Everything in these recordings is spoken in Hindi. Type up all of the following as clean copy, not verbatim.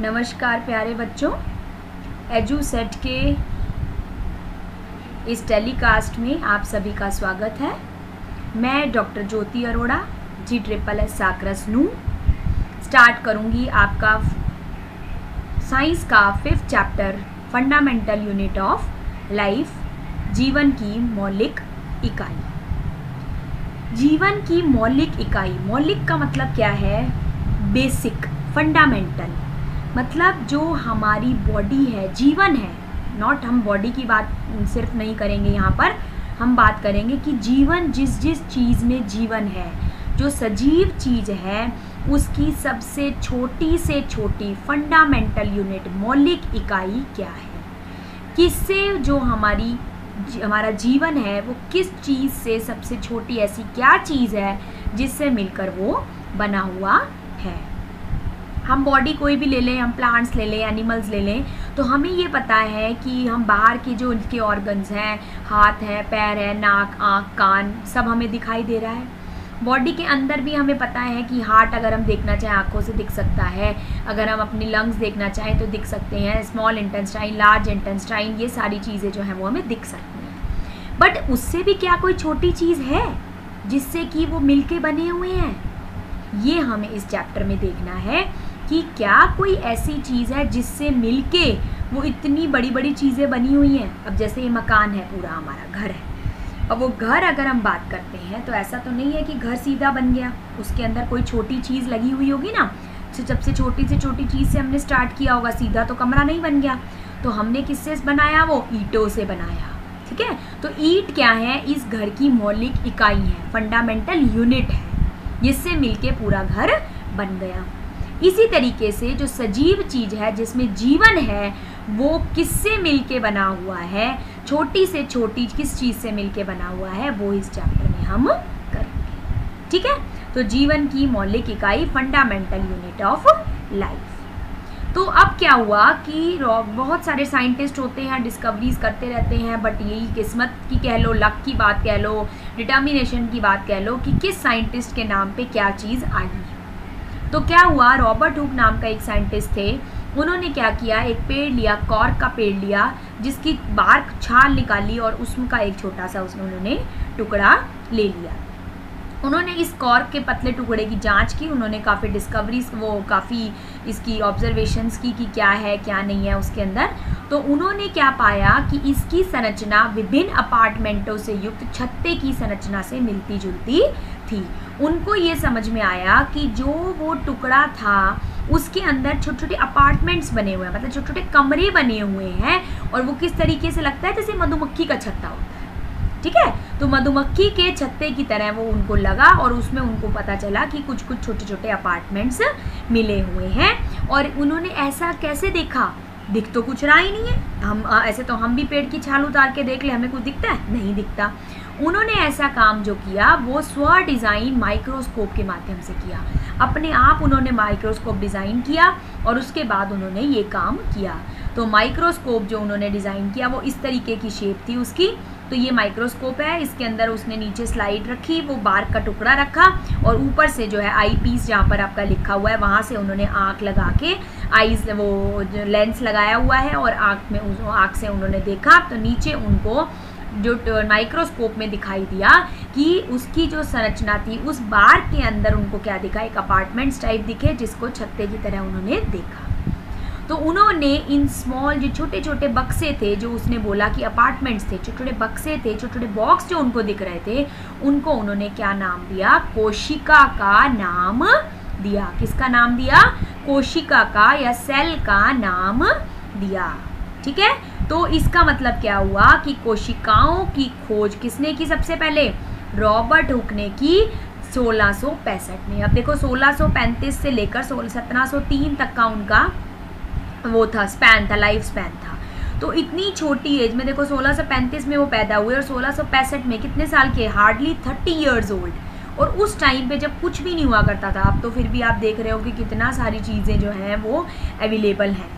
नमस्कार प्यारे बच्चों, एजुसेट के इस टेलीकास्ट में आप सभी का स्वागत है। मैं डॉक्टर ज्योति अरोड़ा GSSS साकरस नू स्टार्ट करूंगी आपका साइंस का 5th chapter fundamental unit of life, जीवन की मौलिक इकाई। जीवन की मौलिक इकाई, मौलिक का मतलब क्या है? बेसिक, फंडामेंटल, मतलब जो हमारी बॉडी है, जीवन है। नॉट, हम बॉडी की बात सिर्फ नहीं करेंगे यहाँ पर, हम बात करेंगे कि जीवन, जिस जिस चीज़ में जीवन है, जो सजीव चीज़ है, उसकी सबसे छोटी से छोटी फंडामेंटल यूनिट, मौलिक इकाई क्या है? किससे जो हमारा जीवन है वो किस चीज़ से सबसे छोटी ऐसी क्या चीज़ है जिससे मिलकर वो बना हुआ है। हम बॉडी कोई भी ले लें, हम प्लांट्स ले लें, एनिमल्स ले लें, तो हमें ये पता है कि हम बाहर के जो उनके ऑर्गन्स हैं, हाथ है, पैर है, नाक, आँख, कान, सब हमें दिखाई दे रहा है। बॉडी के अंदर भी हमें पता है कि हार्ट अगर हम देखना चाहें आँखों से दिख सकता है, अगर हम अपनी लंग्स देखना चाहें तो दिख सकते हैं, स्मॉल इंटेस्टाइन, लार्ज इंटेस्टाइन, ये सारी चीज़ें जो हैं वो हमें दिख सकती हैं। बट उससे भी क्या कोई छोटी चीज़ है जिससे कि वो मिलके बने हुए हैं? ये हमें इस चैप्टर में देखना है कि क्या कोई ऐसी चीज़ है जिससे मिलके वो इतनी बड़ी बड़ी चीज़ें बनी हुई हैं। अब जैसे ये मकान है, पूरा हमारा घर है, अब वो घर अगर हम बात करते हैं तो ऐसा तो नहीं है कि घर सीधा बन गया, उसके अंदर कोई छोटी चीज़ लगी हुई होगी ना। सबसे छोटी से छोटी चीज़ से हमने स्टार्ट किया होगा, सीधा तो कमरा नहीं बन गया। तो हमने किससे बनाया? वो ईंटों से बनाया, ठीक है। तो ईंट क्या है? इस घर की मौलिक इकाई है, फंडामेंटल यूनिट है, जिससे मिलके पूरा घर बन गया। इसी तरीके से जो सजीव चीज़ है, जिसमें जीवन है, वो किससे मिलके बना हुआ है? छोटी से छोटी किस चीज़ से मिलके बना हुआ है, वो इस चैप्टर में हम करेंगे, ठीक है। तो जीवन की मौलिक इकाई, फंडामेंटल यूनिट ऑफ लाइफ। तो अब क्या हुआ कि बहुत सारे साइंटिस्ट होते हैं, डिस्कवरीज करते रहते हैं, बट यही किस्मत की कह लो, लक की बात कह लो, डिटर्मिनेशन की बात कह लो कि किस साइंटिस्ट के नाम पे क्या चीज़ आई। तो क्या हुआ, रॉबर्ट हुक नाम का एक साइंटिस्ट थे, उन्होंने क्या किया, एक पेड़ लिया, कॉर्क का पेड़ लिया, जिसकी बार्क छाल निकाली और उसका एक छोटा सा उन्होंने टुकड़ा ले लिया। उन्होंने इस कॉर्क के पतले टुकड़े की जांच की, उन्होंने काफ़ी डिस्कवरीज, काफ़ी इसकी ऑब्जर्वेशंस की कि क्या है क्या नहीं है उसके अंदर। तो उन्होंने क्या पाया कि इसकी संरचना विभिन्न अपार्टमेंटों से युक्त छत्ते की संरचना से मिलती जुलती थी। उनको ये समझ में आया कि जो वो टुकड़ा था उसके अंदर छोटे छोटे अपार्टमेंट्स बने हुए हैं, मतलब छोटे छोटे कमरे बने हुए हैं, और वो किस तरीके से लगता है जैसे मधुमक्खी का छत्ता होता है, ठीक है। तो मधुमक्खी के छत्ते की तरह वो उनको लगा, और उसमें उनको पता चला कि कुछ कुछ छोटे छोटे अपार्टमेंट्स मिले हुए हैं। और उन्होंने ऐसा कैसे देखा? दिख तो कुछ रहा ही नहीं है। हम ऐसे तो हम भी पेड़ की छाल उतार के देख ले, हमें कुछ दिखता है? नहीं दिखता। उन्होंने ऐसा काम जो किया वो स्व डिज़ाइन माइक्रोस्कोप के माध्यम से किया। अपने आप उन्होंने माइक्रोस्कोप डिज़ाइन किया और उसके बाद उन्होंने ये काम किया। तो माइक्रोस्कोप जो उन्होंने डिज़ाइन किया वो इस तरीके की शेप थी उसकी। तो ये माइक्रोस्कोप है, इसके अंदर उसने नीचे स्लाइड रखी, वो बार्क का टुकड़ा रखा, और ऊपर से जो है आई पीस जहाँ पर आपका लिखा हुआ है वहाँ से उन्होंने आँख लगा के, आईज वो जो लेंस लगाया हुआ है, और आँख से उन्होंने देखा। तो नीचे उनको जो माइक्रोस्कोप में दिखाई दिया कि उसकी जो संरचना थी उस बार के अंदर उनको क्या दिखा, एक अपार्टमेंट्स टाइप दिखे, जिसको छत्ते की तरह उन्होंने देखा। तो उन्होंने इन स्मॉल जो छोटे छोटे बक्से थे, जो उसने बोला कि अपार्टमेंट्स थे, छोटे छोटे बक्से थे, छोटे छोटे बॉक्स जो उनको दिख रहे थे, उनको उन्होंने क्या नाम दिया? कोशिका का नाम दिया। किसका नाम दिया? कोशिका का, या सेल का नाम दिया, ठीक है। तो इसका मतलब क्या हुआ कि कोशिकाओं की खोज किसने की? सबसे पहले रॉबर्ट हुक ने की 1665 में। अब देखो 1635 से लेकर 1703 तक का उनका वो था, स्पैन था, लाइफ स्पैन था। तो इतनी छोटी एज में देखो, 1635 में वो पैदा हुए और 1665 में कितने साल के? Hardly 30 years old. और उस टाइम पे जब कुछ भी नहीं हुआ करता था, अब तो फिर भी आप देख रहे हो कि कितना सारी चीज़ें जो हैं वो अवेलेबल हैं,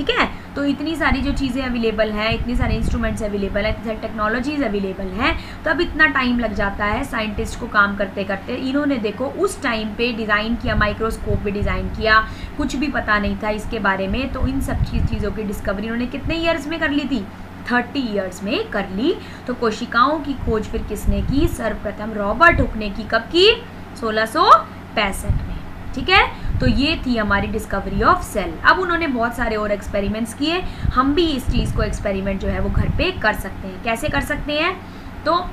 ठीक है। तो इतनी सारी जो चीज़ें अवेलेबल हैं, इतनी सारे इंस्ट्रूमेंट्स अवेलेबल हैं, इतनी सारी टेक्नोलॉजीज़ अवेलेबल हैं, तब इतना टाइम लग जाता है साइंटिस्ट को काम करते करते। इन्होंने देखो उस टाइम पे डिज़ाइन किया, माइक्रोस्कोप भी डिज़ाइन किया, कुछ भी पता नहीं था इसके बारे में, तो इन सब चीज़ों की डिस्कवरी उन्होंने कितने ईयर्स में कर ली थी? 30 ईयर्स में कर ली। तो कोशिकाओं की खोज फिर किसने की? सर्वप्रथम रॉबर्ट हुक ने की। कब की? 1665 में, ठीक है। तो ये थी हमारी डिस्कवरी ऑफ सेल। अब उन्होंने बहुत सारे और एक्सपेरिमेंट्स किए, हम भी इस चीज़ को एक्सपेरिमेंट जो है वो घर पे कर सकते हैं। कैसे कर सकते हैं? तो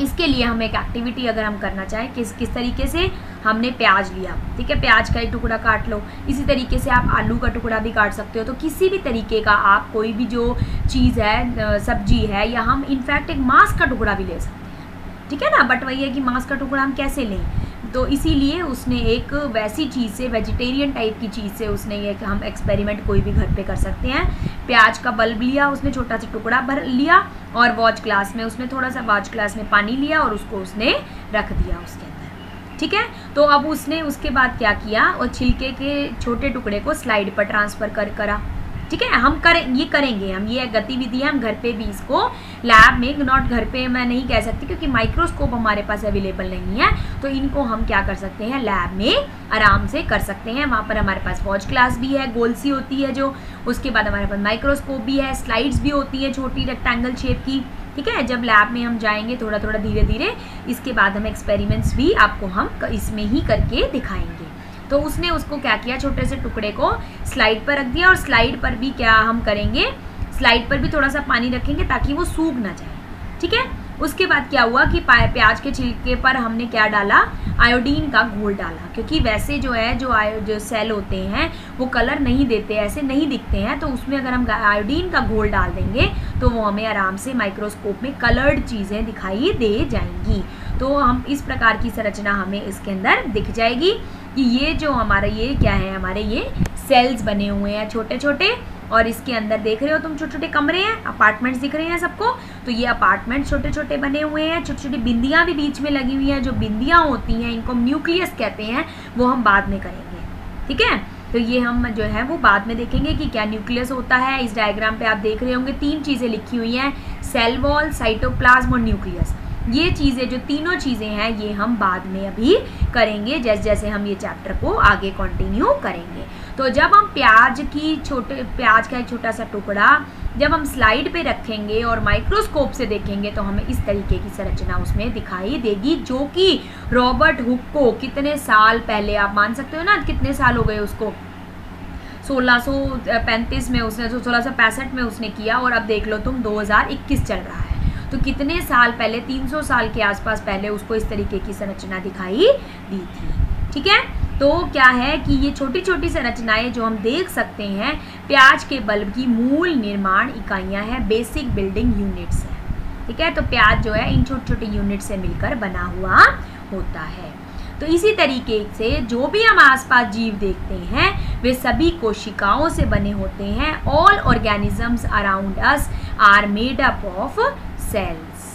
इसके लिए हम एक एक्टिविटी अगर हम करना चाहें, किस तरीके से, हमने प्याज लिया, ठीक है, प्याज का एक टुकड़ा काट लो, इसी तरीके से आप आलू का टुकड़ा भी काट सकते हो। तो किसी भी तरीके का आप कोई भी जो चीज़ है, सब्जी है, या हम इनफैक्ट एक मांस का टुकड़ा भी ले सकते हैं, ठीक है ना। बट वही है कि मांस का टुकड़ा हम कैसे लें, तो इसीलिए उसने एक वैसी चीज़ से, वेजिटेरियन टाइप की चीज़ से उसने ये कि हम एक्सपेरिमेंट कोई भी घर पे कर सकते हैं। प्याज का बल्ब लिया, उसने छोटा सा टुकड़ा भर लिया, और वॉच ग्लास में उसने थोड़ा सा वॉच ग्लास में पानी लिया और उसको उसने रख दिया उसके अंदर, ठीक है। तो अब उसने उसके बाद क्या किया, और छिलके के छोटे टुकड़े को स्लाइड पर ट्रांसफ़र करा, ठीक है। हम करेंगे हम, ये गतिविधि है, हम घर पे भी इसको लैब में, नॉट घर पे मैं नहीं कह सकती क्योंकि माइक्रोस्कोप हमारे पास अवेलेबल नहीं है, तो इनको हम क्या कर सकते हैं, लैब में आराम से कर सकते हैं। वहाँ पर हमारे पास वॉच ग्लास भी है, गोल सी होती है जो, उसके बाद हमारे पास माइक्रोस्कोप भी है, स्लाइड्स भी होती है छोटी रेक्टेंगल शेप की, ठीक है। जब लैब में हम जाएंगे थोड़ा थोड़ा धीरे धीरे, इसके बाद हम एक्सपेरिमेंट्स भी आपको हम इसमें ही करके दिखाएंगे। तो उसने उसको क्या किया, छोटे से टुकड़े को स्लाइड पर रख दिया, और स्लाइड पर भी क्या हम करेंगे, स्लाइड पर भी थोड़ा सा पानी रखेंगे ताकि वो सूख ना जाए, ठीक है। उसके बाद क्या हुआ कि प्याज के छिलके पर हमने क्या डाला, आयोडीन का घोल डाला, क्योंकि वैसे जो है जो सेल होते हैं वो कलर नहीं देते, ऐसे नहीं दिखते हैं, तो उसमें अगर हम आयोडीन का घोल डाल देंगे तो वो हमें आराम से माइक्रोस्कोप में कलर्ड चीज़ें दिखाई दे जाएंगी। तो हम इस प्रकार की संरचना हमें इसके अंदर दिख जाएगी कि ये जो हमारा ये क्या है, हमारे ये सेल्स बने हुए हैं छोटे छोटे, और इसके अंदर देख रहे हो तुम छोटे छोटे कमरे हैं, अपार्टमेंट्स दिख रहे हैं सबको। तो ये अपार्टमेंट छोटे छोटे बने हुए हैं, छोटी छोटी बिंदियाँ भी बीच में लगी हुई हैं। जो बिंदियाँ होती हैं इनको न्यूक्लियस कहते हैं, वो हम बाद में करेंगे, ठीक है। तो ये हम जो है वो बाद में देखेंगे कि क्या न्यूक्लियस होता है। इस डायग्राम पे आप देख रहे होंगे 3 चीज़ें लिखी हुई हैं, सेल वॉल, साइटोप्लाज्म और न्यूक्लियस। ये चीज़ें, जो तीनों चीज़ें हैं, ये हम बाद में अभी करेंगे, जैसे जैसे हम ये चैप्टर को आगे कंटिन्यू करेंगे। तो जब हम प्याज का एक छोटा सा टुकड़ा जब हम स्लाइड पे रखेंगे और माइक्रोस्कोप से देखेंगे तो हमें इस तरीके की संरचना उसमें दिखाई देगी, जो कि रॉबर्ट हुक को कितने साल पहले, आप मान सकते हो ना कितने साल हो गए उसको, 1635 में उसने, 1665 में उसने किया, और अब देख लो तुम 2021 चल रहा है, तो कितने साल पहले, 300 साल के आसपास पहले उसको इस तरीके की संरचना दिखाई दी थी, ठीक है। तो क्या है कि ये छोटी छोटी संरचनाएं जो हम देख सकते हैं, प्याज के बल्ब की मूल निर्माण इकाइयां हैं, बेसिक बिल्डिंग यूनिट्स हैं, ठीक है। तो प्याज जो है इन छोटे छोटे यूनिट से मिलकर बना हुआ होता है। तो इसी तरीके से जो भी हम आसपास जीव देखते हैं वे सभी कोशिकाओं से बने होते हैं। All organisms around us are made up of cells,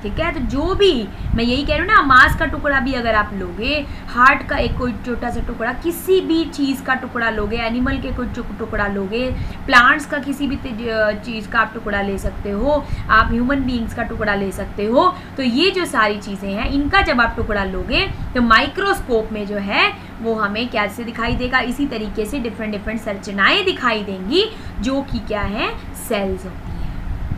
ठीक है। तो जो भी, मैं यही कह रही हूँ ना, मांस का टुकड़ा भी अगर आप लोगे, हार्ट का एक कोई छोटा सा टुकड़ा, किसी भी चीज़ का टुकड़ा लोगे, एनिमल के कोई टुकड़ा लोगे, प्लांट्स का किसी भी चीज़ का आप टुकड़ा ले सकते हो, आप ह्यूमन बीइंग्स का टुकड़ा ले सकते हो। तो ये जो सारी चीज़ें हैं, इनका जब आप टुकड़ा लोगे तो माइक्रोस्कोप में जो है वो हमें क्या से दिखाई देगा, इसी तरीके से डिफरेंट डिफरेंट संरचनाएं दिखाई देंगी, जो कि क्या है, सेल्स होती है,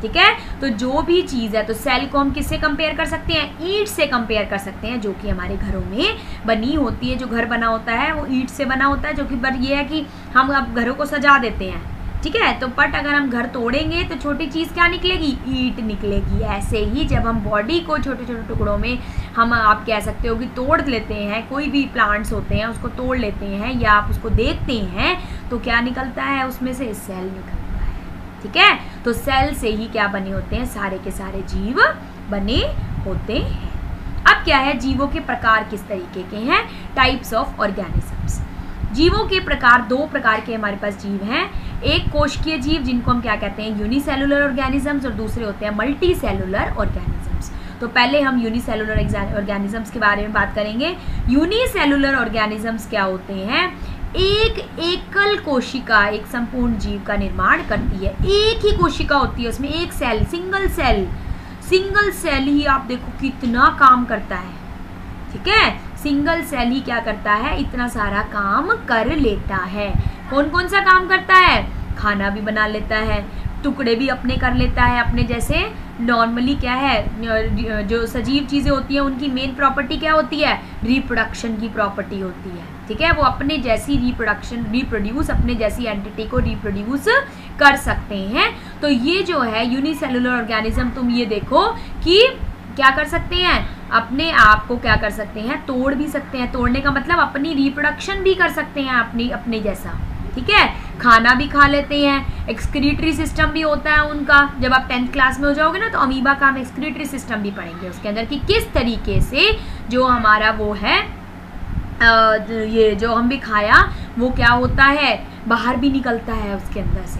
ठीक है। तो जो भी चीज़ है, तो सेल को हम किससे कंपेयर कर सकते हैं, ईंट से कंपेयर कर सकते हैं, जो कि हमारे घरों में बनी होती है। जो घर बना होता है वो ईंट से बना होता है, जो कि पर ये है कि हम अब घरों को सजा देते हैं, ठीक है। तो बट अगर हम घर तोड़ेंगे तो छोटी चीज़ क्या निकलेगी, ईंट निकलेगी। ऐसे ही जब हम बॉडी को छोटे छोटे टुकड़ों में, हम आप कह सकते हो कि तोड़ लेते हैं, कोई भी प्लांट्स होते हैं उसको तोड़ लेते हैं या आप उसको देखते हैं, तो क्या निकलता है उसमें से, सेल निकलता है, ठीक है। तो सेल से ही क्या बने होते हैं, सारे के सारे जीव बने होते हैं। अब क्या है, जीवों के प्रकार किस तरीके के हैं, टाइप्स ऑफ ऑर्गेनिजम्स। जीवों के प्रकार, 2 प्रकार के हमारे पास जीव हैं। एक कोशिकीय जीव, जिनको हम क्या कहते हैं, यूनिसेलुलर ऑर्गेनिजम्स, और दूसरे होते हैं मल्टी सेलुलर ऑर्गेनिजम्स। तो पहले हम यूनिसेलुलर ऑर्गेनिजम्स के बारे में बात करेंगे। यूनिसेलुलर ऑर्गेनिजम्स क्या होते हैं, एक एकल कोशिका एक संपूर्ण जीव का निर्माण करती है। एक ही कोशिका होती है, उसमें एक सेल, सिंगल सेल ही आप देखो कितना काम करता है। ठीक है, सिंगल सेल ही क्या करता है, इतना सारा काम कर लेता है। कौन कौन सा काम करता है, खाना भी बना लेता है, टुकड़े भी अपने कर लेता है अपने जैसे। नॉर्मली क्या है, जो सजीव चीज़ें होती हैं उनकी मेन प्रॉपर्टी क्या होती है, रिप्रोडक्शन की प्रॉपर्टी होती है। ठीक है, वो अपने जैसी रिप्रोड्यूस अपने जैसी एंटिटी को रिप्रोड्यूस कर सकते हैं। तो ये जो है यूनिसेलुलर ऑर्गेनिज्म, तुम ये देखो कि क्या कर सकते हैं, अपने आप को क्या कर सकते हैं, तोड़ भी सकते हैं। तोड़ने का मतलब अपनी रिप्रोडक्शन भी कर सकते हैं अपने जैसा। ठीक है, खाना भी खा लेते हैं, एक्सक्रीटरी सिस्टम भी होता है उनका। जब आप 10th क्लास में हो जाओगे ना तो अमीबा का हम एक्सक्रीटरी सिस्टम भी पढ़ेंगे उसके अंदर, कि किस तरीके से जो हमारा वो है ये जो हम भी खाया वो क्या होता है, बाहर भी निकलता है उसके अंदर से।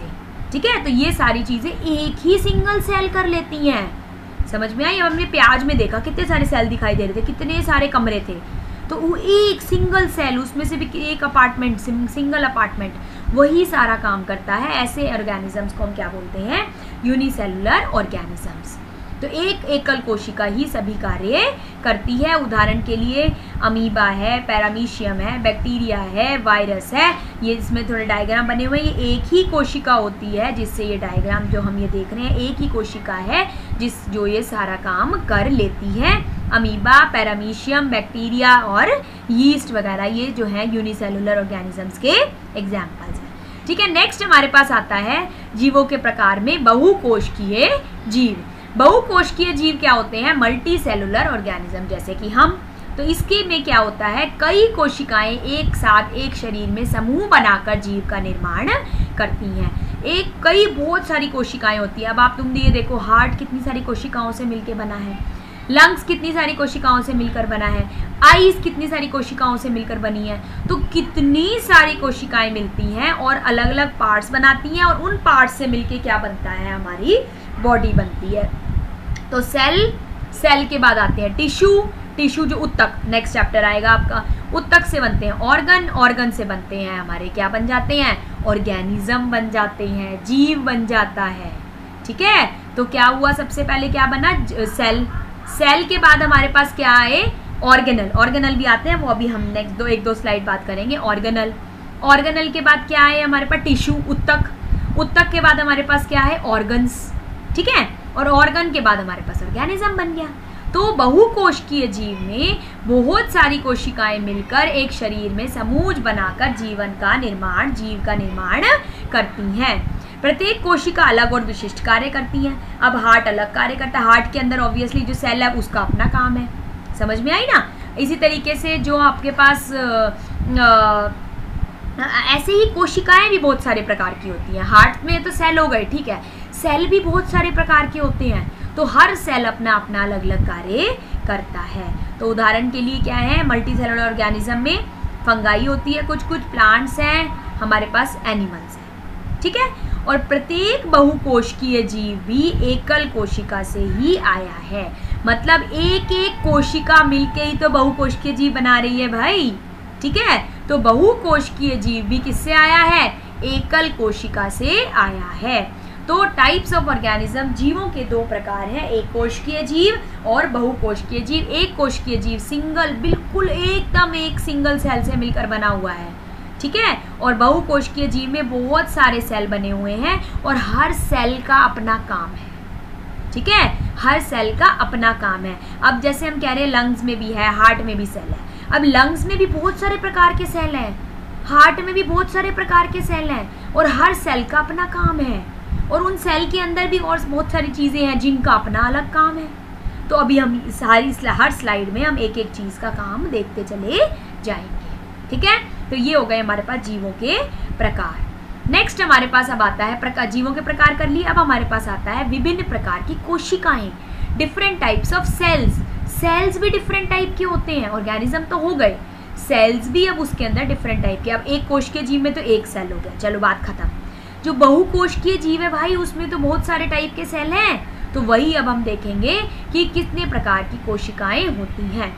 ठीक है, तो ये सारी चीजें एक ही सिंगल सेल कर लेती हैं। समझ में आई? अब हमने प्याज में देखा कितने सारे सेल दिखाई दे रहे थे, कितने सारे कमरे थे, तो वो एक सिंगल सेल, उसमें से भी एक अपार्टमेंट, सिंगल अपार्टमेंट, वही सारा काम करता है। ऐसे ऑर्गेनिजम्स को हम क्या बोलते हैं, यूनिसेलुलर ऑर्गेनिजम्स। तो एक एकल कोशिका ही सभी कार्य करती है। उदाहरण के लिए अमीबा है, पैरामीशियम है, बैक्टीरिया है, वायरस है। ये इसमें थोड़े डायग्राम बने हुए हैं। ये एक ही कोशिका होती है, जिससे ये डायग्राम जो हम ये देख रहे हैं, एक ही कोशिका है जो ये सारा काम कर लेती है। अमीबा, पैरामीशियम, बैक्टीरिया और यीस्ट वगैरह ये जो है यूनिसेलुलर ऑर्गेनिजम्स के एग्जाम्पल्स हैं। ठीक है, नेक्स्ट हमारे पास आता है जीवों के प्रकार में बहुकोशिकीय जीव। बहुकोशिकीय जीव क्या होते हैं, मल्टी सेलुलर ऑर्गेनिज्म, जैसे कि हम। तो इसके में क्या होता है, कई कोशिकाएं एक साथ एक शरीर में समूह बनाकर जीव का निर्माण करती हैं। बहुत सारी कोशिकाएं होती है। अब तुम ये देखो, हार्ट कितनी सारी कोशिकाओं से मिलकर बना है, लंग्स कितनी सारी कोशिकाओं से मिलकर बना है, आईज कितनी सारी कोशिकाओं से मिलकर बनी है। तो कितनी सारी कोशिकाएं मिलती हैं और अलग अलग पार्ट्स बनाती हैं, और उन पार्ट्स से मिलके क्या बनता है, हमारी बॉडी बनती है। तो सेल के बाद आते हैं टिश्यू जो उत्तक, नेक्स्ट चैप्टर आएगा आपका। उत्तक से बनते हैं ऑर्गन से बनते हैं हमारे क्या बन जाते हैं, ऑर्गेनिज्म बन जाते हैं, जीव बन जाता है। ठीक है, तो क्या हुआ, सबसे पहले क्या बना, सेल के बाद हमारे पास क्या आए, ऑर्गेनल भी आते हैं, वो अभी हम नेक्स्ट एक दो स्लाइड बात करेंगे। ऑर्गेनल के बाद क्या आए हमारे पास, टिश्यू, उत्तक के बाद हमारे पास क्या है, ऑर्गन्स। ठीक है, और ऑर्गन के बाद हमारे पास ऑर्गेनिज्म बन गया। तो बहुकोशिकीय जीव में बहुत सारी कोशिकाएं मिलकर एक शरीर में समूह बनाकर जीव का निर्माण करती हैं। प्रत्येक कोशिका अलग और विशिष्ट कार्य करती है। अब हार्ट अलग कार्य करता है, हार्ट के अंदर ऑब्वियसली जो सेल है उसका अपना काम है। समझ में आई ना? इसी तरीके से जो आपके पास ऐसे ही कोशिकाएं भी बहुत सारे प्रकार की होती हैं। हार्ट में तो सेल हो गए, ठीक है, सेल भी बहुत सारे प्रकार के होते हैं, तो हर सेल अपना अपना अलग अलग कार्य करता है। तो उदाहरण के लिए क्या है, मल्टी सेलुलर ऑर्गेनिज्म में फंगाई होती है, कुछ प्लांट्स हैं, हमारे पास एनिमल्स हैं। ठीक है, और प्रत्येक बहुकोशिकीय जीव भी एकल कोशिका से ही आया है। मतलब एक एक कोशिका मिलके ही तो बहुकोशिकीय जीव बना रही है भाई। ठीक है, तो बहुकोशिकीय जीव भी किससे आया है, एकल कोशिका से आया है। तो टाइप्स ऑफ ऑर्गेनिज्म, जीवों के दो प्रकार हैं, एक कोशिकीय जीव और बहुकोशिकीय जीव। एक कोशिकीय जीव सिंगल, बिल्कुल एकदम एक सिंगल सेल से मिलकर बना हुआ है। ठीक है, और बहुकोशिकीय जीव में बहुत सारे सेल बने हुए हैं और हर सेल का अपना काम है। ठीक है, हर सेल का अपना काम है। अब जैसे हम कह रहे हैं लंग्स में भी है, हार्ट में भी सेल है। अब लंग्स में भी बहुत सारे प्रकार के सेल हैं, हार्ट में भी बहुत सारे प्रकार के सेल हैं, और हर सेल का अपना काम है। और उन सेल के अंदर भी और बहुत सारी चीज़ें हैं जिनका अपना अलग काम है। तो अभी हम हर स्लाइड में हम एक एक चीज़ का काम देखते चले जाएंगे। ठीक है, तो ये हो गए हमारे पास जीवों के प्रकार। नेक्स्ट हमारे पास अब आता है जीवों के प्रकार कर लिए। अब हमारे पास आता है विभिन्न प्रकार की कोशिकाएं, डिफरेंट टाइप्स ऑफ सेल्स भी डिफरेंट टाइप के होते हैं। ऑर्गेनिज्म तो हो गए, सेल्स भी अब उसके अंदर डिफरेंट टाइप के। अब एक कोशिकीय जीव में तो एक सेल हो गया, चलो बात खत्म। जो बहुकोशिकीय जीव है भाई, उसमें तो बहुत सारे टाइप के सेल हैं। तो वही अब हम देखेंगे कि कितने प्रकार की कोशिकाएं होती हैं।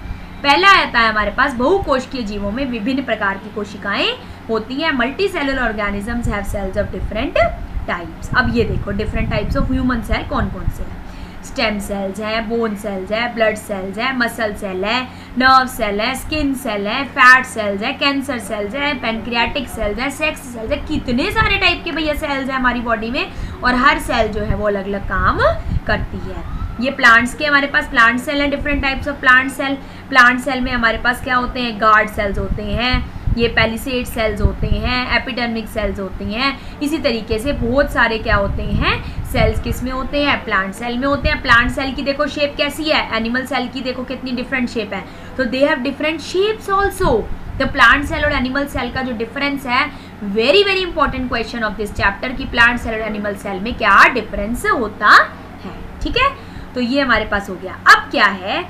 पहला आता है हमारे पास बहुकोशिकीय जीवों में विभिन्न प्रकार की कोशिकाएं होती हैं। Multicellular organisms have cells of different types. अब ये देखो different types of human cell कौन कौन से हैं। स्टेम सेल्स हैं, बोन सेल्स है, ब्लड सेल्स है, मसल सेल है, नर्व सेल है, स्किन सेल है, फैट सेल्स है, कैंसर सेल्स है, पैनक्रियाटिक सेल्स है, सेक्स सेल्स है। कितने सारे टाइप के भैया सेल्स हैं हमारी बॉडी में, और हर सेल जो है वो अलग अलग काम करती है। ये प्लांट्स के हमारे पास प्लांट सेल हैं, different types of plant cell. Plant cell में हमारे पास क्या होते हैं, गार्ड सेल्स होते हैं, ये पैलिसेड सेल्स होते हैं, एपिडर्मिक सेल्स होती हैं। इसी तरीके से बहुत सारे क्या होते हैं सेल्स किस में होते हैं, प्लांट सेल में होते हैं। प्लांट सेल की देखो शेप कैसी है, एनिमल सेल की देखो कितनी डिफरेंट शेप है, तो they have different shapes also. The plant cell और एनिमल सेल का जो डिफरेंस है, very very important question of this chapter कि प्लांट सेल और एनिमल सेल में क्या डिफरेंस होता है। ठीक है, तो ये हमारे पास हो गया। अब क्या है,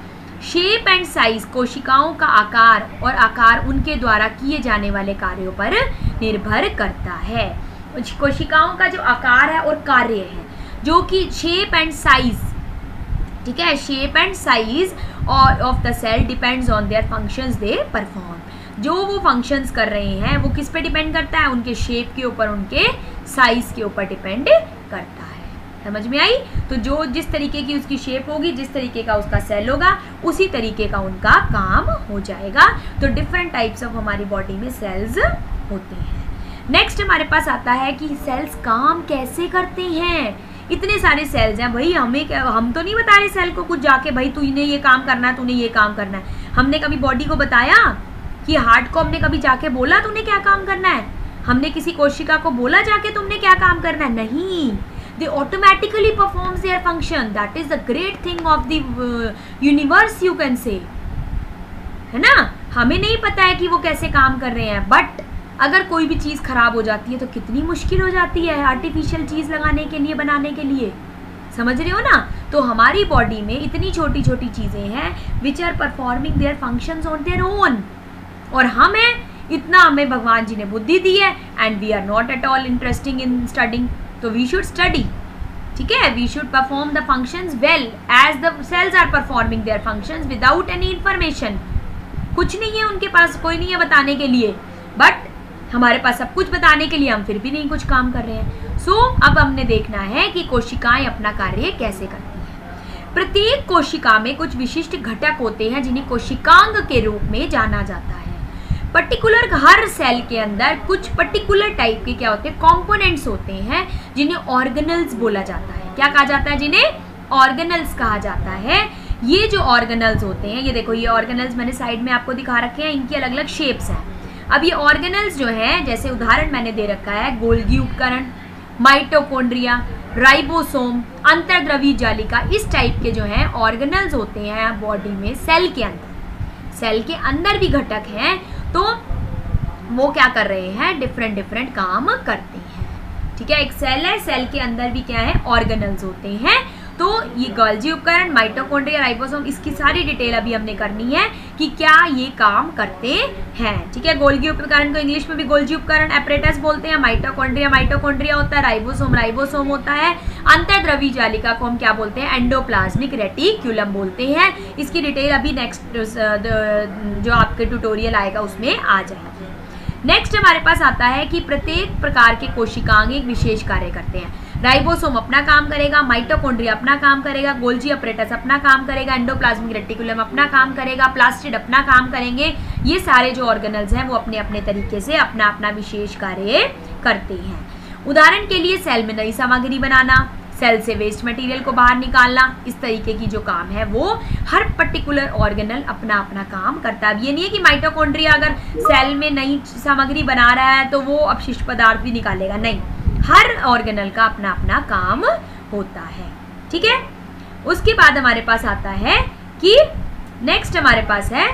शेप एंड साइज कोशिकाओं का आकार और आकार उनके द्वारा किए जाने वाले कार्यों पर निर्भर करता है। कोशिकाओं का जो आकार है और कार्य है, जो कि शेप एंड साइज, ठीक है, shape and size of the cell depends on their functions they perform. जो वो फंक्शंस कर रहे हैं वो किस पे डिपेंड करता है, उनके शेप के ऊपर, उनके साइज के ऊपर डिपेंड करता है। समझ में आई? तो जो जिस तरीके की उसकी शेप होगी, जिस तरीके का उसका सेल होगा, उसी तरीके का उनका काम हो जाएगा। तो डिफरेंट टाइप्स ऑफ हमारी बॉडी में सेल्स होते हैं। नेक्स्ट हमारे पास आता है कि सेल्स काम कैसे करते हैं। इतने सारे सेल्स हैं भाई, हम तो नहीं बता रहे सेल को कुछ जाके भाई तूने ये काम करना है, तूने ये काम करना है। हमने कभी बॉडी को बताया कि हार्ट को हमने कभी जाके बोला तूने क्या काम करना है? हमने किसी कोशिका को बोला जाके तुमने क्या काम करना है? नहीं, they automatically performs their function. That is the great thing of the universe, you can say, है ना। हमें नहीं पता है कि वो कैसे काम कर रहे हैं, बट अगर कोई भी चीज़ खराब हो जाती है तो कितनी मुश्किल हो जाती है आर्टिफिशियल चीज़ लगाने के लिए, बनाने के लिए। समझ रहे हो ना? तो हमारी बॉडी में इतनी छोटी छोटी चीज़ें हैं which are performing their functions on their own, और इतना हमें भगवान जी ने बुद्धि दी है, and we are not at all interesting in studying. तो वी शुड स्टडी, ठीक है, we should perform the functions well as the cells are performing their functions without any information. कुछ नहीं है उनके पास, कोई नहीं है बताने के लिए, बट हमारे पास सब कुछ बताने के लिए, हम फिर भी नहीं कुछ काम कर रहे हैं। सो अब हमने देखना है कि कोशिकाएं अपना कार्य कैसे करती हैं। प्रत्येक कोशिका में कुछ विशिष्ट घटक होते हैं जिन्हें कोशिकांग के रूप में जाना जाता है। पर्टिकुलर हर सेल के अंदर कुछ पर्टिकुलर टाइप के क्या होते हैं, कंपोनेंट्स होते हैं जिन्हें ऑर्गेनल्स बोला जाता है। क्या कहा जाता है? जिन्हें ऑर्गेनल्स कहा जाता है। ये जो ऑर्गेनल्स होते हैं, ये देखो, ये ऑर्गेनल्स मैंने साइड में आपको दिखा रखे हैं, इनकी अलग अलग शेप्स हैं। अब ये ऑर्गेनल्स जो हैं, जैसे उदाहरण मैंने दे रखा है, गोल्गी उपकरण, माइटोकॉन्ड्रिया, राइबोसोम, अंतर्द्रव्यी जालिका, इस टाइप के जो हैं ऑर्गेनल्स होते हैं बॉडी में। सेल के अंदर, सेल के अंदर भी घटक हैं, तो वो क्या कर रहे हैं, डिफरेंट डिफरेंट काम करते हैं। ठीक है, एक सेल है, सेल के अंदर भी क्या है, ऑर्गेनल्स होते हैं। तो ये गोल्गी उपकरण, माइटोकॉन्ड्रिया, राइबोसोम, इसकी सारी डिटेल अभी हमने करनी है कि क्या ये काम करते हैं। ठीक है, गोल्गी उपकरण को इंग्लिश में भी गोल्गी उपकरण एपरेटस बोलते हैं, माइटोकॉन्ड्रिया होता है, राइबोसोम होता है, अंतर्द्रव्यी जालिका को हम क्या बोलते हैं, एंडोप्लाज्मिक रेटिक्यूलम बोलते हैं। इसकी डिटेल अभी नेक्स्ट जो आपके ट्यूटोरियल आएगा उसमें आ जाएगी। नेक्स्ट हमारे पास आता है कि प्रत्येक प्रकार के कोशिकांग एक विशेष कार्य करते हैं। राइबोसोम अपना काम करेगा, माइटोकॉन्ड्रिया अपना काम करेगा, गोल्गी अपरेटस अपना काम करेगा, एंडोप्लाज्मिक रेटिकुलम अपना काम करेगा, प्लास्टिड अपना काम करेंगे। ये सारे जो ऑर्गेनल्स हैं वो अपने अपने तरीके से अपना अपना विशेष कार्य करते हैं। उदाहरण के लिए सेल में नई सामग्री बनाना, सेल से वेस्ट मटेरियल को बाहर निकालना, इस तरीके की जो काम है वो हर पर्टिकुलर ऑर्गेनल अपना अपना काम करता है। अब ये नहीं है कि माइटोकॉन्ड्रिया अगर सेल में नई सामग्री बना रहा है तो वो अपशिष्ट पदार्थ भी निकालेगा, नहीं, हर ऑर्गेनल का अपना अपना काम होता है। ठीक है, उसके बाद हमारे पास आता है कि नेक्स्ट हमारे पास है,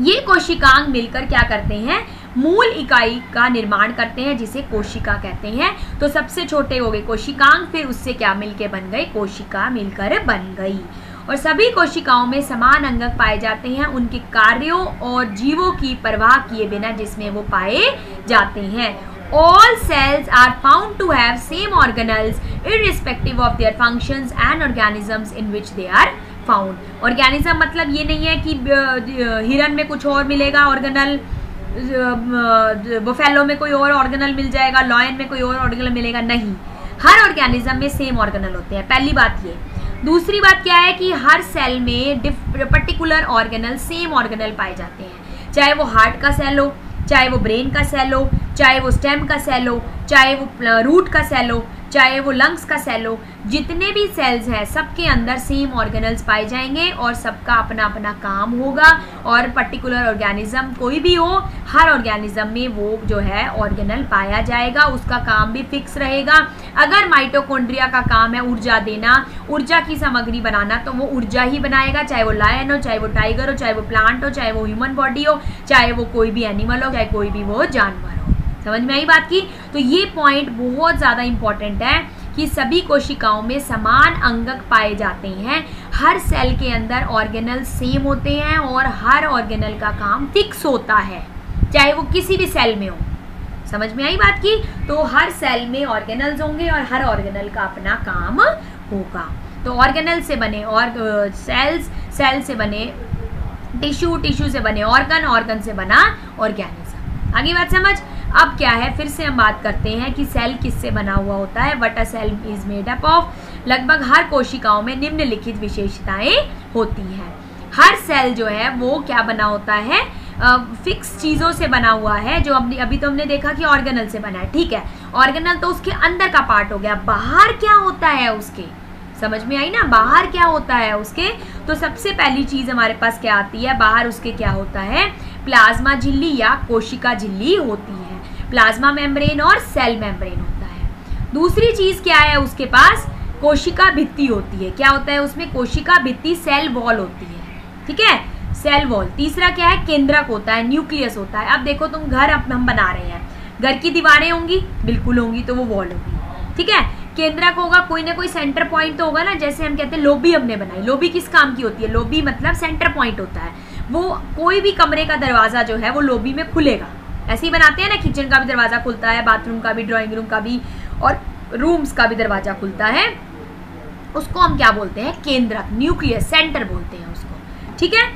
ये कोशिकांग मिलकर क्या करते हैं, मूल इकाई का निर्माण करते हैं जिसे कोशिका कहते हैं। तो सबसे छोटे हो गए कोशिकांग, फिर उससे क्या मिलके बन गए, कोशिका मिलकर बन गई। और सभी कोशिकाओं में समान अंगक पाए जाते हैं उनके कार्यों और जीवों की परवाह किए बिना जिसमें वो पाए जाते हैं। All cells are found to have same organelles irrespective of their functions and organisms in which they are found. Organism मतलब ये नहीं है कि हिरन में कुछ और मिलेगा ऑर्गेनल, बुफेलो में कोई और ऑर्गेनल मिल जाएगा, लॉयन में कोई और ऑर्गेनल मिलेगा, नहीं, हर ऑर्गेनिज्म में सेम ऑर्गेनल होते हैं। पहली बात ये। दूसरी बात क्या है कि हर सेल में पर्टिकुलर ऑर्गेनल, सेम ऑर्गेनल पाए जाते हैं, चाहे वो हार्ट का सेल हो, चाहे वो ब्रेन का सेल हो, चाहे वो स्टेम का सेल हो, चाहे वो रूट का सेल हो, चाहे वो लंग्स का सेल हो, जितने भी सेल्स हैं सबके अंदर सेम ऑर्गेनल्स पाए जाएंगे और सबका अपना अपना काम होगा। और पर्टिकुलर ऑर्गेनिज्म कोई भी हो, हर ऑर्गेनिज्म में वो जो है ऑर्गेनल पाया जाएगा, उसका काम भी फिक्स रहेगा। अगर माइटोकॉन्ड्रिया का काम है ऊर्जा देना, ऊर्जा की सामग्री बनाना, तो वो ऊर्जा ही बनाएगा, चाहे वो लायन हो, चाहे वो टाइगर हो, चाहे वो प्लांट हो, चाहे वो ह्यूमन बॉडी हो, चाहे वो कोई भी एनिमल हो, चाहे कोई भी वो जानवर हो। समझ में आई बात की? तो ये पॉइंट बहुत ज़्यादा इंपॉर्टेंट है कि सभी कोशिकाओं में समान अंगक पाए जाते हैं, हर सेल के अंदर ऑर्गेनल सेम होते हैं और हर ऑर्गेनल का काम फिक्स होता है, चाहे वो किसी भी सेल में हो। समझ में आई बात की? तो हर सेल में ऑर्गेनल्स होंगे और हर ऑर्गेनल का अपना काम होगा। तो ऑर्गेनल से बने और सेल्स, सेल से बने टिश्यू, टिश्यू से बने ऑर्गन, ऑर्गन से बना ऑर्गेनिज्म। आगे बात समझ? अब क्या है, फिर से हम बात करते हैं कि सेल किससे बना हुआ होता है। What a cell is made up of. लगभग हर कोशिकाओं में निम्नलिखित विशेषताएं होती हैं। हर सेल जो है वो क्या बना होता है, फिक्स चीज़ों से बना हुआ है। जो अभी तो हमने देखा कि ऑर्गेनल से बना है, ठीक है, ऑर्गेनल तो उसके अंदर का पार्ट हो गया। बाहर क्या होता है उसके, समझ में आई ना, बाहर क्या होता है उसके? तो सबसे पहली चीज़ हमारे पास क्या आती है, बाहर उसके क्या होता है, प्लाज्मा झिल्ली या कोशिका झिल्ली होती है। प्लाज्मा मेम्ब्रेन और सेल मेम्ब्रेन होता है। दूसरी चीज क्या है उसके पास, कोशिका भित्ति होती है। क्या होता है उसमें, कोशिका भित्ति, सेल वॉल होती है, ठीक है, सेल वॉल। तीसरा क्या है, केंद्रक होता है, न्यूक्लियस होता है। अब देखो तुम घर हम बना रहे हैं, घर की दीवारें होंगी, बिल्कुल होंगी, तो वो वॉल होगी, ठीक है। केंद्रक होगा, कोई ना कोई सेंटर पॉइंट तो होगा ना। जैसे हम कहते हैं लोबी हमने बनाई, लोबी किस काम की होती है, लोबी मतलब सेंटर पॉइंट होता है। वो कोई भी कमरे का दरवाजा जो है वो लोबी में खुलेगा, ऐसे ही बनाते हैं ना, किचन का भी दरवाजा खुलता है, बाथरूम का भी, ड्राइंग रूम का भी और रूम्स का भी दरवाजा खुलता है। उसको हम क्या बोलते हैं, केंद्रक, न्यूक्लियस, सेंटर बोलते हैं उसको, ठीक है।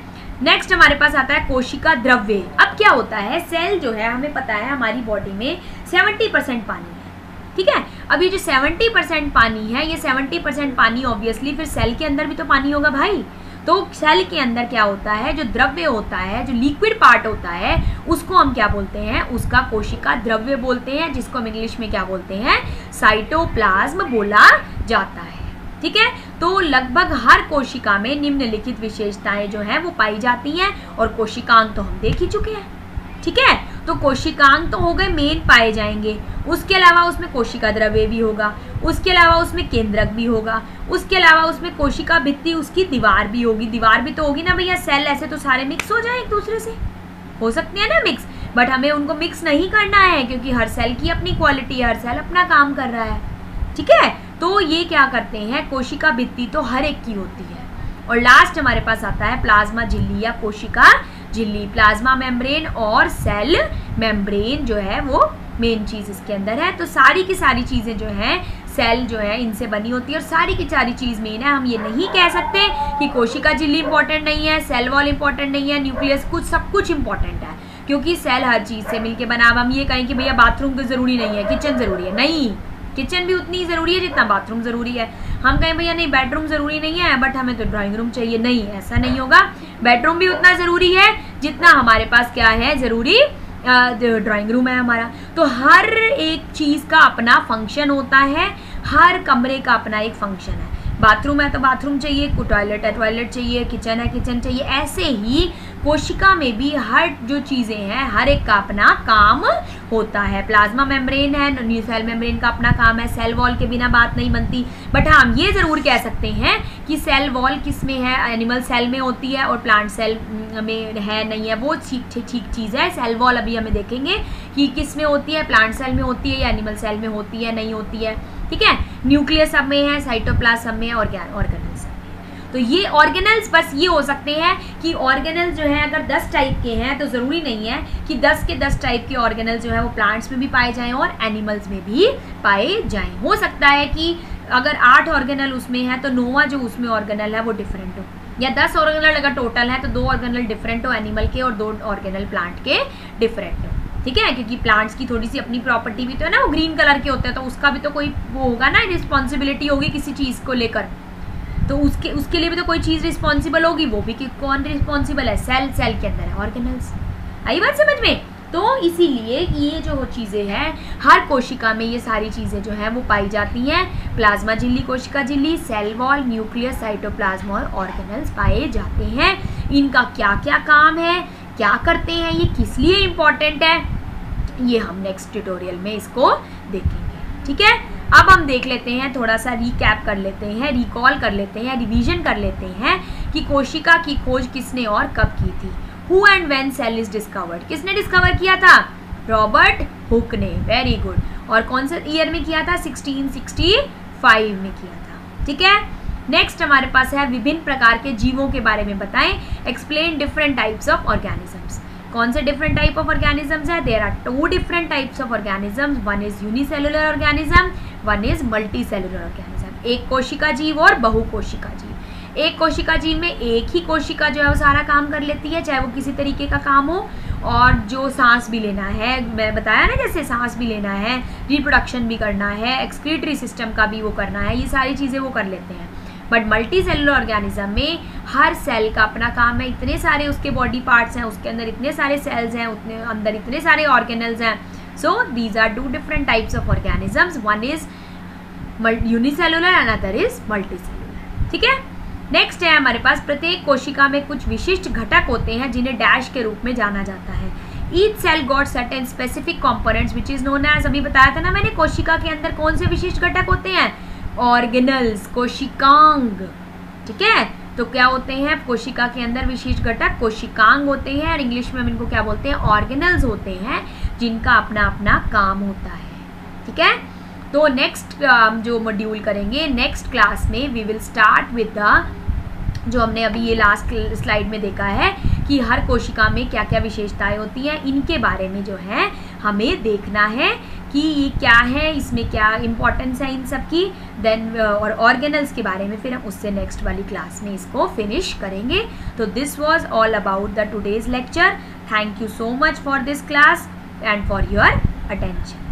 नेक्स्ट हमारे पास आता है कोशिका द्रव्य। अब क्या होता है, सेल जो है हमें पता है हमारी बॉडी में 70% पानी है, ठीक है। अब ये जो 70% पानी है, ये 70% पानी ऑब्वियसली फिर सेल के अंदर भी तो पानी होगा भाई। तो सेल के अंदर क्या होता है, जो द्रव्य होता है, जो लिक्विड पार्ट होता है, उसको हम क्या बोलते हैं, उसका कोशिका द्रव्य बोलते हैं, जिसको हम इंग्लिश में क्या बोलते हैं, साइटोप्लाज्म बोला जाता है, ठीक है। तो लगभग हर कोशिका में निम्नलिखित विशेषताएं जो हैं वो पाई जाती हैं और कोशिकांग तो हम देख ही चुके हैं, ठीक है। तो कोशिकांग तो हो गए, मेन पाए जाएंगे। उसके अलावा उसमें कोशिका द्रव्य भी होगा, उसके अलावा उसमें केंद्रक भी होगा, उसके अलावा उसमें कोशिका भित्ति, उसकी दीवार भी होगी। दीवार भी तो होगी ना भैया, सेल ऐसे तो सारे मिक्स हो जाए एक दूसरे से, हो सकते हैं ना मिक्स, बट हमें उनको मिक्स नहीं करना है क्योंकि हर सेल की अपनी क्वालिटी है, हर सेल अपना काम कर रहा है, ठीक है। तो ये क्या करते हैं, कोशिका भित्ति तो हर एक की होती है। और लास्ट हमारे पास आता है प्लाज्मा झिल्ली या कोशिका झिल्ली। प्लाज्मा मेम्ब्रेन और सेल मेम्ब्रेन जो है वो मेन चीज़ इसके अंदर है। तो सारी की सारी चीज़ें जो हैं सेल जो है इनसे बनी होती है और सारी की सारी चीज़ मेन है। हम ये नहीं कह सकते कि कोशिका झिल्ली इंपॉर्टेंट नहीं है, सेल वॉल इंपॉर्टेंट नहीं है, न्यूक्लियस, कुछ सब कुछ इंपॉर्टेंट है क्योंकि सेल हर चीज़ से मिलकर बना। अब हम ये कहें कि भैया बाथरूम तो ज़रूरी नहीं है, किचन ज़रूरी है, नहीं, किचन भी उतनी ज़रूरी है जितना बाथरूम ज़रूरी है। हम कहें भैया नहीं बेडरूम ज़रूरी नहीं है बट हमें तो ड्राइंग रूम चाहिए, नहीं, ऐसा नहीं होगा। बेडरूम भी उतना ज़रूरी है जितना हमारे पास क्या है, ज़रूरी ड्राइंग रूम है हमारा। तो हर एक चीज़ का अपना फंक्शन होता है, हर कमरे का अपना एक फंक्शन है। बाथरूम है तो बाथरूम चाहिए, टॉयलेट है टॉयलेट चाहिए, किचन है किचन चाहिए। ऐसे ही कोशिका में भी हर जो चीज़ें हैं हर एक का अपना काम होता है। प्लाज्मा मेम्ब्रेन है, सेल मेम्ब्रेन का अपना काम है, सेल वॉल के बिना बात नहीं बनती। बट हाँ हम ये ज़रूर कह सकते हैं कि सेल वॉल किस में है, एनिमल सेल में होती है और प्लांट सेल में है नहीं है, वो ठीक चीज़ है। सेल वॉल अभी हमें देखेंगे कि किस में होती है, प्लांट सेल में होती है या एनिमल सेल में होती है, नहीं होती है, ठीक है। न्यूक्लियस सब में है, साइटोप्लाज्म सब में है और क्या ऑर्गेनल्स सब में है। तो ये ऑर्गेनल्स बस ये हो सकते हैं कि ऑर्गेनल्स जो है अगर 10 टाइप के हैं तो ज़रूरी नहीं है कि 10 के 10 टाइप के ऑर्गेनल्स जो है वो प्लांट्स में भी पाए जाएं और एनिमल्स में भी पाए जाएं। हो सकता है कि अगर 8 ऑर्गेनल उसमें है तो 9वां जो उसमें ऑर्गेनल है वो डिफरेंट हो, या 10 ऑर्गेनल अगर टोटल है तो 2 ऑर्गेनल डिफरेंट हो एनिमल के और 2 ऑर्गेनल प्लांट के डिफरेंट हो, ठीक है, क्योंकि प्लांट्स की थोड़ी सी अपनी प्रॉपर्टी भी तो है ना, वो ग्रीन कलर के होते हैं, तो उसका भी तो कोई वो होगा ना, रिस्पॉन्सिबिलिटी होगी किसी चीज़ को लेकर, तो उसके लिए भी तो कोई चीज़ रिस्पॉन्सिबल होगी, वो भी कि कौन रिस्पॉन्सिबल है, सेल के अंदर है ऑर्गेनल्स। आई बात समझ में? तो इसीलिए ये जो चीज़ें हैं हर कोशिका में ये सारी चीज़ें जो हैं वो पाई जाती हैं। प्लाज्मा झिल्ली, कोशिका झिल्ली, सेल वॉल, न्यूक्लियस, साइटोप्लाज्म और ऑर्गेनल्स पाए जाते हैं। इनका क्या क्या काम है, क्या करते हैं, ये किस लिए इम्पॉर्टेंट है, ये हम नेक्स्ट ट्यूटोरियल में इसको देखेंगे, ठीक है। अब हम देख लेते हैं, थोड़ा सा रिकैप कर लेते हैं, रिकॉल कर लेते हैं, रिवीजन कर लेते हैं कि कोशिका की खोज किसने और कब की थी। Who and when cell is discovered, किसने डिस्कवर किया था? रॉबर्ट हुक ने, वेरी गुड। और कौन से ईयर में किया था? 1665 में किया था, ठीक है। नेक्स्ट हमारे पास है विभिन्न प्रकार के जीवों के बारे में बताएं, explain different types of organisms. कौन से डिफरेंट टाइप ऑफ ऑर्गेनिजम्स है? There are 2 different types of organisms, one is unicellular organism, one is multicellular organism. एक कोशिका जीव और बहुकोशिका जीव। एक कोशिका जीव में एक ही कोशिका जो है वो सारा काम कर लेती है, चाहे वो किसी तरीके का काम हो, और जो सांस भी लेना है, मैं बताया ना, जैसे सांस भी लेना है, रिप्रोडक्शन भी करना है, एक्सक्रीटरी सिस्टम का भी वो करना है, ये सारी चीज़ें वो कर लेते हैं। बट मल्टी सेलुलर ऑर्गेनिज्म में हर सेल का अपना काम है, इतने सारे उसके बॉडी पार्ट्स हैं, उसके अंदर इतने सारे सेल्स हैं, उतने अंदर इतने सारे ऑर्गेनल्स हैं। So these are 2 different types of organisms, one is unicellular, another is multicellular, ठीक है। नेक्स्ट है हमारे पास, प्रत्येक कोशिका में कुछ विशिष्ट घटक होते हैं जिन्हें डैश के रूप में जाना जाता है। Each cell got certain specific components which is known as, अभी बताया था ना मैंने, कोशिका के अंदर कौन से विशिष्ट घटक होते हैं? ऑर्गेनल्स, कोशिकांग, ठीक है। तो क्या होते हैं कोशिका के अंदर विशिष्ट घटक? कोशिकांग होते हैं, और इंग्लिश में हम इनको क्या बोलते हैं? ऑर्गेनल्स होते हैं, जिनका अपना अपना काम होता है, ठीक है। तो नेक्स्ट जो मॉड्यूल करेंगे नेक्स्ट क्लास में, we will start with the, जो हमने अभी ये लास्ट स्लाइड में देखा है कि हर कोशिका में क्या क्या विशेषताएं होती हैं, इनके बारे में जो है हमें देखना है कि ये क्या है, इसमें क्या इम्पोर्टेंस है इन सब की। देन और ऑर्गेनल्स के बारे में फिर हम उससे नेक्स्ट वाली क्लास में इसको फिनिश करेंगे। तो this was all about the today's lecture. Thank you so much for this class and for your attention.